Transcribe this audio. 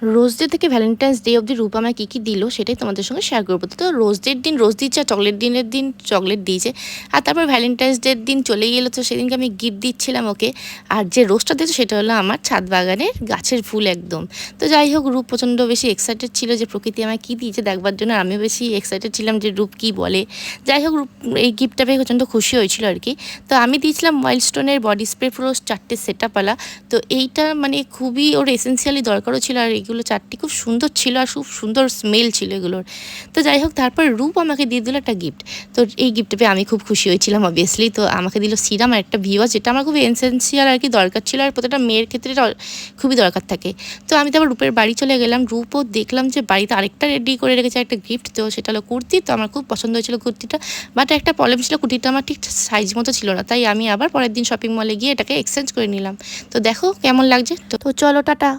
Rose day থেকে Valentine's day অবধি রূপ আমায় কী কী দিল সেটাই তোমাদের সঙ্গে শেয়ার করবো। তো রোজ ডের দিন রোজ দিচ্ছে, আর চকলেট দিনের দিন চকলেট দিয়েছে, আর তারপর ভ্যালেন্টাইন্স ডের দিন চলে গেলো। তো সেদিনকে আমি গিফট দিচ্ছিলাম ওকে, আর যে রোজটা দিয়েছে সেটা হলো আমার ছাদ বাগানের গাছের ফুল একদম। তো যাই হোক, রূপ প্রচণ্ড বেশি এক্সাইটেড ছিল যে প্রকৃতি আমায় কী দিয়েছে দেখবার জন্য, আর আমিও বেশি এক্সাইটেড ছিলাম যে রূপ কী বলে। যাই হোক, রূপ এই গিফটটা পেয়ে প্রচণ্ড খুশি হয়েছিল আর কি। তো আমি দিয়েছিলাম ওয়াইল্ডস্টোনের বডি স্প্রে পুরো 4টে সেটআপওয়ালা। তো এইটা মানে খুবই ওর এসেন্সিয়ালি দরকারও ছিল, আর এগুলো 4টি খুব সুন্দর ছিল আর খুব সুন্দর স্মেল ছিল এগুলোর। তো যাই হোক, তারপর রূপ আমাকে দিয়ে দিল একটা গিফট। তো এই গিফটটা পেয়ে আমি খুব খুশি হয়েছিলাম অবভিয়াসলি। তো আমাকে দিল সিরাম আর একটা ভিওয়াস, যেটা আমার খুব এসেন্সিয়াল আর কি দরকার ছিল, আর প্রত্যেকটা মেয়ের ক্ষেত্রে এটা খুবই দরকার থাকে। তো আমি তো আবার রূপের বাড়ি চলে গেলাম। রূপও দেখলাম যে বাড়িতে আরেকটা রেডি করে রেখেছে একটা গিফট, তো সেটা হলো কুর্তি। তো আমার খুব পছন্দ হয়েছিল কুর্তিটা, বাট একটা প্রবলেম ছিল, কুর্তিটা আমার ঠিক সাইজ মতো ছিল না, তাই আমি আবার পরের দিন শপিং মলে গিয়ে এটাকে এক্সচেঞ্জ করে নিলাম। তো দেখো কেমন লাগছে। তো চলো টাটা।